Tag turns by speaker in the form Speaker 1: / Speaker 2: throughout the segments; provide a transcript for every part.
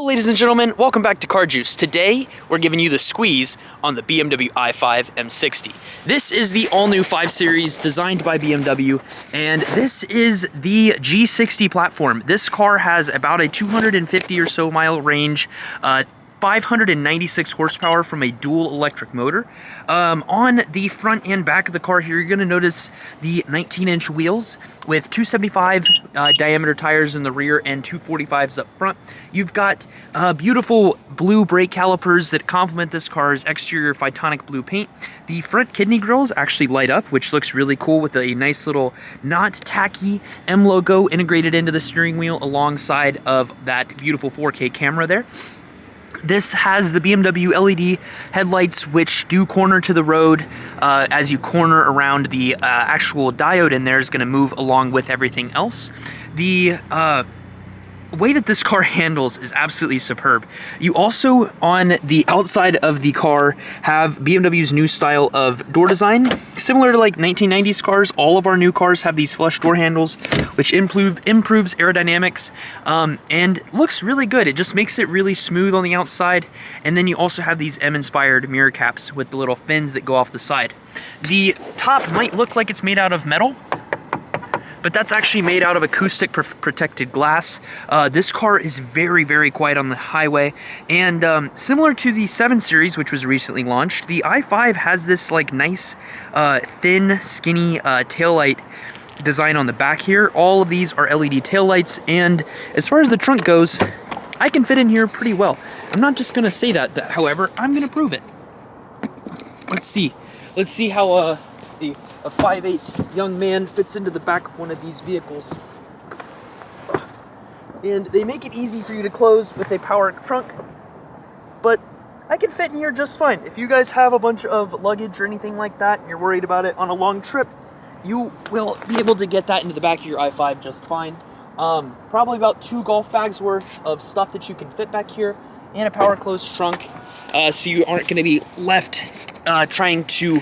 Speaker 1: Ladies and gentlemen, welcome back to Car Juice. Today, we're giving you the squeeze on the BMW i5 M60. This is the all-new 5 Series designed by BMW, and this is the G60 platform. This car has about a 250 or so mile range, 596 horsepower from a dual electric motor. On the front and back of the car here, you're going to notice the 19-inch wheels with 275 diameter tires in the rear and 245s up front. You've got beautiful blue brake calipers that complement this car's exterior Phytonic blue paint. The front kidney grills actually light up, which looks really cool with a nice little not tacky M logo integrated into the steering wheel alongside of that beautiful 4K camera there. This has the BMW LED headlights, which do corner to the road. As you corner around, the actual diode in there is going to move along with everything else. The way that this car handles is absolutely superb. You also, on the outside of the car, have BMW's new style of door design. Similar to like 1990s cars, all of our new cars have these flush door handles, which improves aerodynamics and looks really good. It just makes it really smooth on the outside. And then you also have these M-inspired mirror caps with the little fins that go off the side. The top might look like it's made out of metal, but that's actually made out of acoustic protected glass. This car is very, very quiet on the highway, and similar to the 7 Series, which was recently launched, the i5 has this like nice, thin, skinny taillight design on the back here. All of these are LED taillights, and as far as the trunk goes, I can fit in here pretty well. I'm not just gonna say that, however, I'm gonna prove it. Let's see how a 5'8" young man fits into the back of one of these vehicles. And they make it easy for you to close with a power trunk, but I can fit in here just fine. If you guys have a bunch of luggage or anything like that, and you're worried about it on a long trip, you will be able to get that into the back of your i5 just fine. Probably about 2 golf bags worth of stuff that you can fit back here, and a power closed trunk, so you aren't going to be left trying to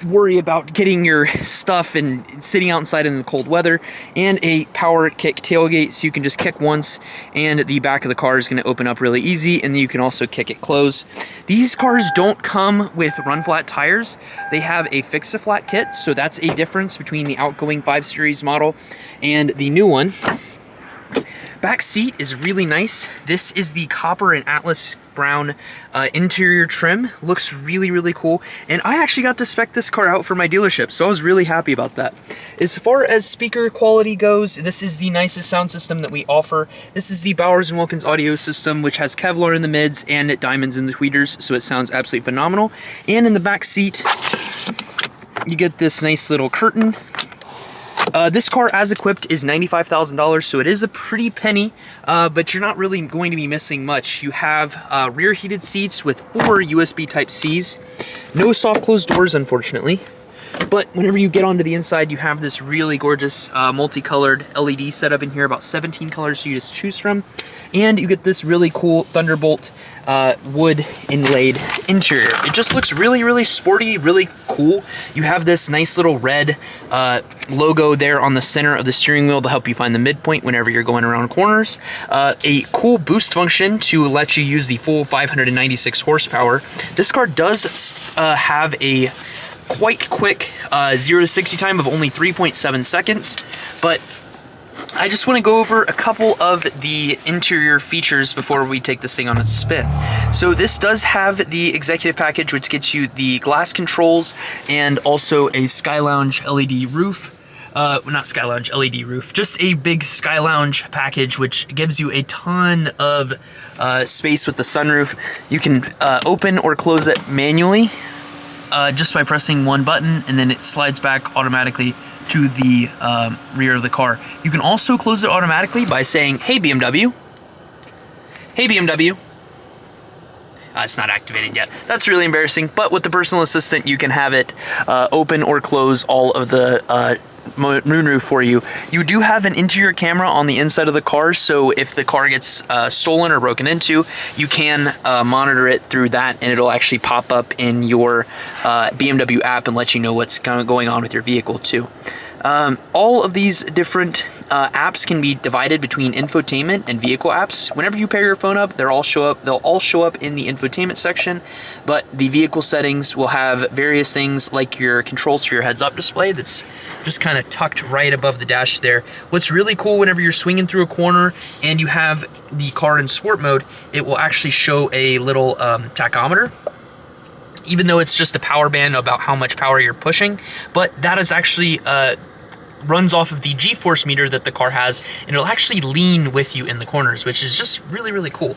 Speaker 1: worry about getting your stuff and sitting outside in the cold weather, and a power kick tailgate, so you can just kick once and the back of the car is going to open up really easy, and then you can also kick it closed. These cars don't come with run flat tires. They have a fix a flat kit, so that's a difference between the outgoing 5 Series model and the new one. Back seat is really nice. This is the copper and Atlas brown interior trim. Looks really, really cool. And I actually got to spec this car out for my dealership, so I was really happy about that. As far as speaker quality goes, this is the nicest sound system that we offer. This is the Bowers & Wilkins audio system, which has Kevlar in the mids and diamonds in the tweeters, so it sounds absolutely phenomenal. And in the back seat, you get this nice little curtain. This car, as equipped, is $95,000, so it is a pretty penny, but you're not really going to be missing much. You have rear heated seats with 4 USB Type-Cs. No soft closed doors, unfortunately. But whenever you get onto the inside, you have this really gorgeous multicolored LED setup in here, about 17 colors for you to choose from. And you get this really cool Thunderbolt wood inlaid interior. It just looks really, really sporty, really cool. You have this nice little red logo there on the center of the steering wheel to help you find the midpoint whenever you're going around corners. A cool boost function to let you use the full 596 horsepower. This car does have a quite quick 0 to 60 time of only 3.7 seconds, but I just want to go over a couple of the interior features before we take this thing on a spin. So this does have the executive package, which gets you the glass controls and also a Sky Lounge LED roof. Not Sky Lounge, LED roof, just a big Sky Lounge package, which gives you a ton of space with the sunroof. You can open or close it manually just by pressing one button, and then it slides back automatically to the rear of the car. You can also close it automatically by saying, "Hey BMW, hey BMW." It's not activated yet. That's really embarrassing, but with the personal assistant, you can have it open or close all of the moonroof for you. You do have an interior camera on the inside of the car, so if the car gets stolen or broken into, you can monitor it through that, and it'll actually pop up in your BMW app and let you know what's kind of going on with your vehicle too.
Speaker 2: All of these different apps can be divided between infotainment and vehicle apps. Whenever you pair your phone up, they'll all show up in the infotainment section, but the vehicle settings will have various things like your controls for your heads-up display that's just kind of tucked right above the dash there. What's really cool, whenever you're swinging through a corner and you have the car in sport mode, it will actually show a little tachometer, even though it's just a power band about how much power you're pushing. But that is actually runs off of the G-force meter that the car has, and it'll actually lean with you in the corners, which is just really, really cool.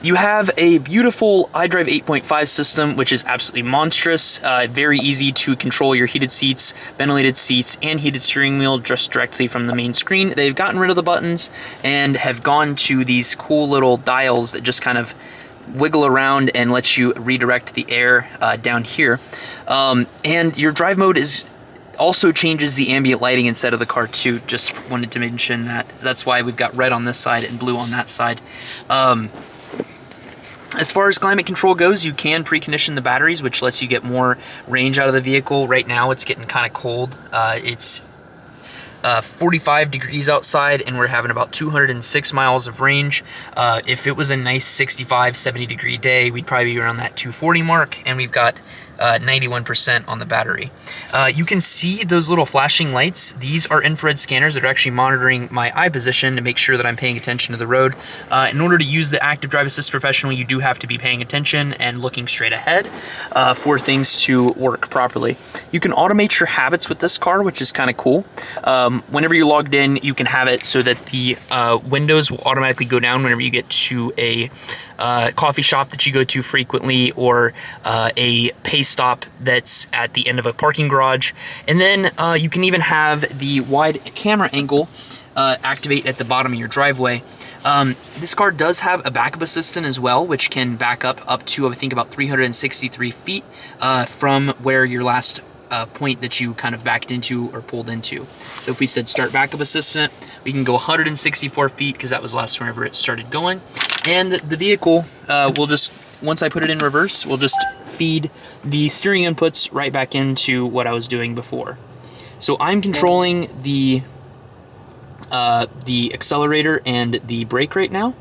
Speaker 2: You have a beautiful iDrive 8.5 system, which is absolutely monstrous. Very easy to control your heated seats, ventilated seats, and heated steering wheel just directly from the main screen. They've gotten rid of the buttons and have gone to these cool little dials that just kind of wiggle around and let you redirect the air down here. And your drive mode also changes the ambient lighting inside of the car too. Just wanted to mention that. That's why we've got red on this side and blue on that side. As far as climate control goes, you can precondition the batteries, which lets you get more range out of the vehicle. Right now it's getting kind of cold. It's 45 degrees outside and we're having about 206 miles of range. If it was a nice 65, 70 degree day, we'd probably be around that 240 mark, and we've got 91% on the battery. You can see those little flashing lights. These are infrared scanners that are actually monitoring my eye position to make sure that I'm paying attention to the road. In order to use the Active Drive Assist Professional, you do have to be paying attention and looking straight ahead for things to work properly. You can automate your habits with this car, which is kind of cool. Whenever you're logged in, you can have it so that the windows will automatically go down whenever you get to a coffee shop that you go to frequently, or a pay stop that's at the end of a parking garage. And then you can even have the wide camera angle activate at the bottom of your driveway. This car does have a backup assistant as well, which can back up to, I think, about 363 feet from where your last point that you kind of backed into or pulled into. So if we said start backup assistant, we can go 164 feet because that was last whenever it started going. And the vehicle will just, once I put it in reverse, will just feed the steering inputs right back into what I was doing before. So I'm controlling the accelerator and the brake right now.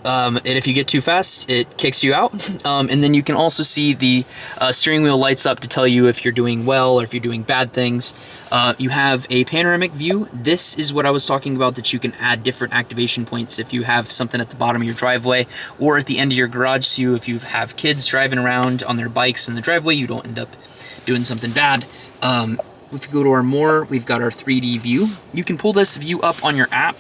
Speaker 2: And if you get too fast, it kicks you out. And then you can also see the steering wheel lights up to tell you if you're doing well or if you're doing bad things. You have a panoramic view. This is what I was talking about, that you can add different activation points if you have something at the bottom of your driveway or at the end of your garage. So if you have kids driving around on their bikes in the driveway, you don't end up doing something bad. If you go to our more, we've got our 3D view. You can pull this view up on your app.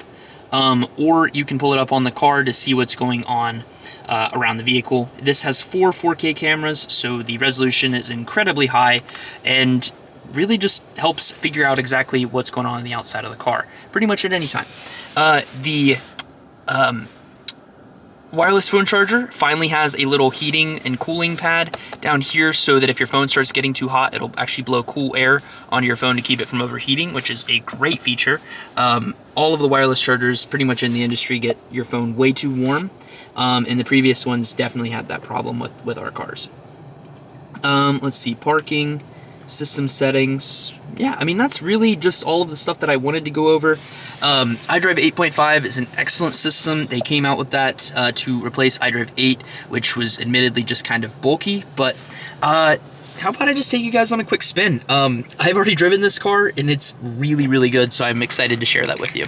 Speaker 2: Or you can pull it up on the car to see what's going on around the vehicle. This has 4 4K cameras, so the resolution is incredibly high and really just helps figure out exactly what's going on the outside of the car, pretty much at any time. The wireless phone charger finally has a little heating and cooling pad down here, so that if your phone starts getting too hot, it'll actually blow cool air onto your phone to keep it from overheating, which is a great feature. All of the wireless chargers pretty much in the industry get your phone way too warm, and the previous ones definitely had that problem with our cars. Let's see, parking, system settings. Yeah, I mean, that's really just all of the stuff that I wanted to go over. iDrive 8.5 is an excellent system. They came out with that to replace iDrive 8, which was admittedly just kind of bulky, but how about I just take you guys on a quick spin? I've already driven this car and it's really, really good, so I'm excited to share that with you.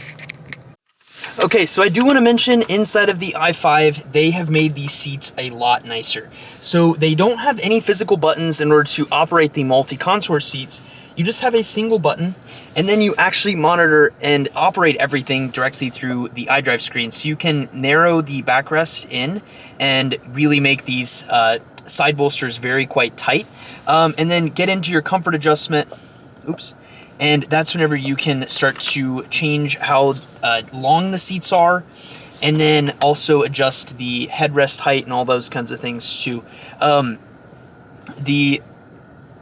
Speaker 2: Okay, so I do want to mention inside of the i5, they have made these seats a lot nicer. So they don't have any physical buttons in order to operate the multi-contour seats. You just have a single button, and then you actually monitor and operate everything directly through the iDrive screen. So you can narrow the backrest in and really make these side bolsters very quite tight, and then get into your comfort adjustment. Oops. And that's whenever you can start to change how long the seats are, and then also adjust the headrest height and all those kinds of things too.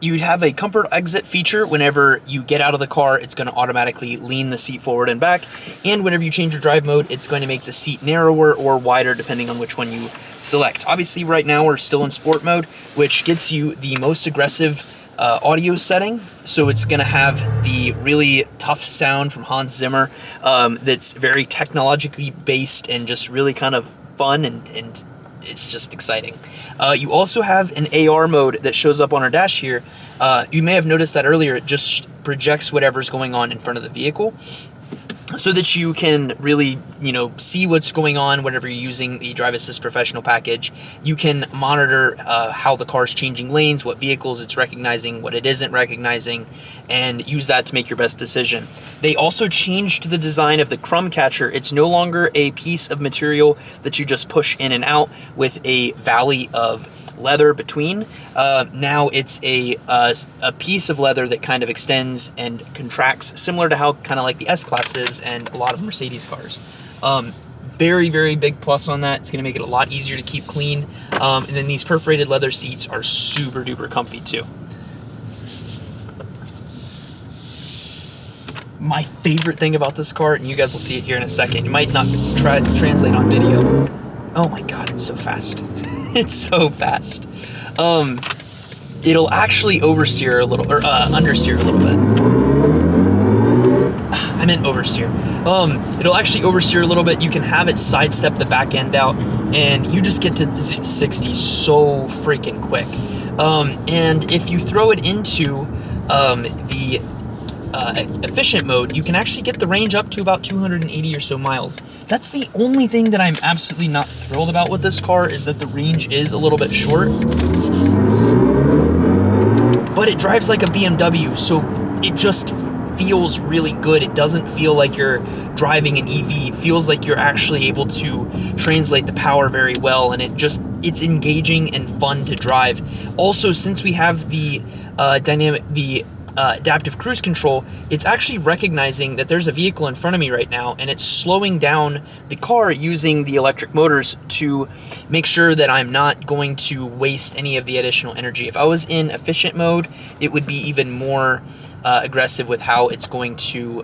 Speaker 2: You'd have a comfort exit feature. Whenever you get out of the car, it's going to automatically lean the seat forward and back. And whenever you change your drive mode, it's going to make the seat narrower or wider depending on which one you select. Obviously, right now we're still in sport mode, which gets you the most aggressive audio setting. So it's going to have the really tough sound from Hans Zimmer that's very technologically based and just really kind of fun, and it's just exciting. You also have an AR mode that shows up on our dash here. You may have noticed that earlier. It just projects whatever's going on in front of the vehicle, so that you can really, see what's going on whenever you're using the Drive Assist Professional package. You can monitor how the car's changing lanes, what vehicles it's recognizing, what it isn't recognizing, and use that to make your best decision. They also changed the design of the crumb catcher. It's no longer a piece of material that you just push in and out with a valley of leather between. Now it's a piece of leather that kind of extends and contracts, similar to how kind of like the S-Class is and a lot of Mercedes cars. Very, very big plus on that. It's going to make it a lot easier to keep clean. And then these perforated leather seats are super duper comfy too. My favorite thing about this car, and you guys will see it here in a second, you might not translate on video. Oh my God, it's so fast. It's so fast. It'll actually oversteer a little, or understeer a little bit. I meant oversteer. It'll actually oversteer a little bit. You can have it sidestep the back end out, and you just get to 60 so freaking quick. And if you throw it into the efficient mode, you can actually get the range up to about 280 or so miles. That's the only thing that I'm absolutely not thrilled about with this car, is that the range is a little bit short. But it drives like a BMW, so it just feels really good. It doesn't feel like you're driving an EV. It feels like you're actually able to translate the power very well, and it's engaging and fun to drive. Also, since we have the adaptive cruise control, it's actually recognizing that there's a vehicle in front of me right now, and it's slowing down the car using the electric motors to make sure that I'm not going to waste any of the additional energy. If I was in efficient mode, it would be even more aggressive with how it's going to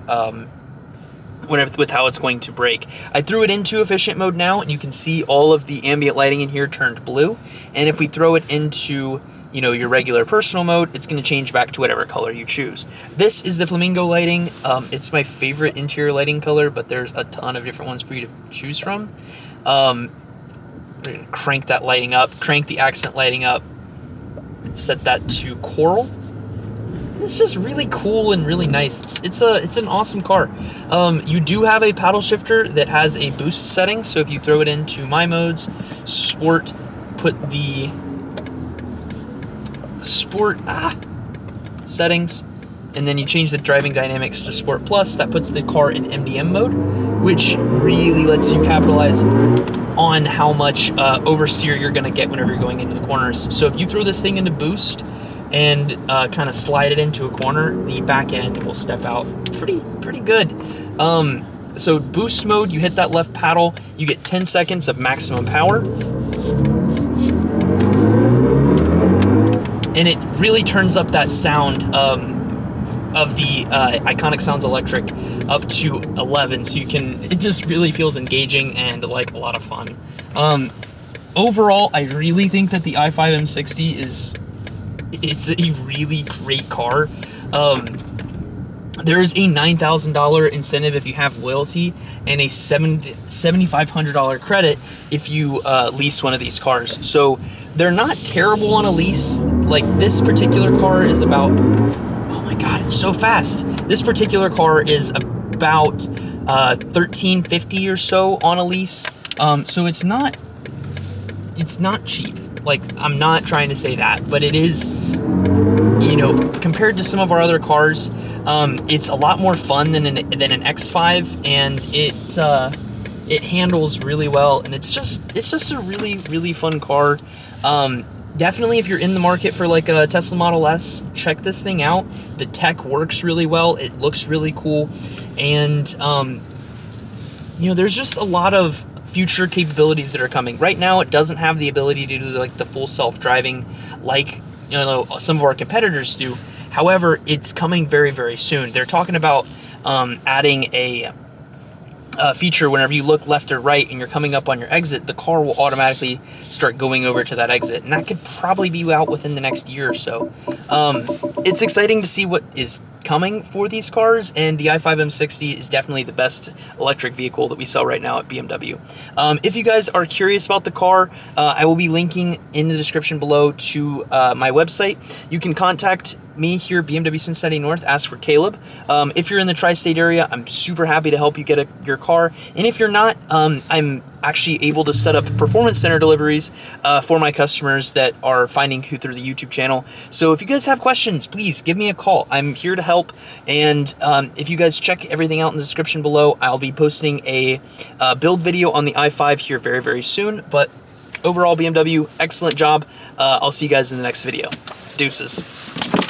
Speaker 2: brake. I threw it into efficient mode now, and you can see all of the ambient lighting in here turned blue. And if we throw it into your regular personal mode, it's going to change back to whatever color you choose. This is the flamingo lighting. It's my favorite interior lighting color, but there's a ton of different ones for you to choose from. We're going to crank that lighting up, crank the accent lighting up, set that to coral. It's just really cool and really nice. It's an awesome car. You do have a paddle shifter that has a boost setting, so if you throw it into my modes, sport, put the sport settings, and then you change the driving dynamics to Sport Plus. That puts the car in MDM mode, which really lets you capitalize on how much oversteer you're going to get whenever you're going into the corners. So if you throw this thing into boost and kind of slide it into a corner, the back end will step out pretty good. So boost mode, you hit that left paddle, you get 10 seconds of maximum power, and it really turns up that sound of the Iconic Sounds Electric up to 11, so it just really feels engaging and like a lot of fun. Overall, I really think that the i5 M60 it's a really great car. There is a $9,000 incentive if you have loyalty, and a $7,500 credit if you lease one of these cars. So they're not terrible on a lease. Like, this particular car is about, oh my God, it's so fast. This particular car is about $1,350 or so on a lease. So it's not cheap. Like, I'm not trying to say that, but it is, compared to some of our other cars, it's a lot more fun than an X5, and it handles really well, and it's just a really, really fun car. Definitely, if you're in the market for like a Tesla Model S, check this thing out. The tech works really well. It looks really cool, and there's just a lot of future capabilities that are coming. Right now, it doesn't have the ability to do like the full self-driving like some of our competitors do. However, it's coming very, very soon. They're talking about adding a feature. Whenever you look left or right and you're coming up on your exit, the car will automatically start going over to that exit, and that could probably be out within the next year or so. It's exciting to see what is coming for these cars, and the i5 M60 is definitely the best electric vehicle that we sell right now at BMW. If you guys are curious about the car, I will be linking in the description below to my website. You can contact me here, BMW Cincinnati North, ask for Caleb. If you're in the tri-state area, I'm super happy to help you get your car. And if you're not, I'm actually able to set up performance center deliveries for my customers that are finding you through the YouTube channel. So if you guys have questions, please give me a call. I'm here to help. And if you guys check everything out in the description below, I'll be posting a build video on the i5 here very, very soon. But overall, BMW, excellent job. I'll see you guys in the next video. Deuces.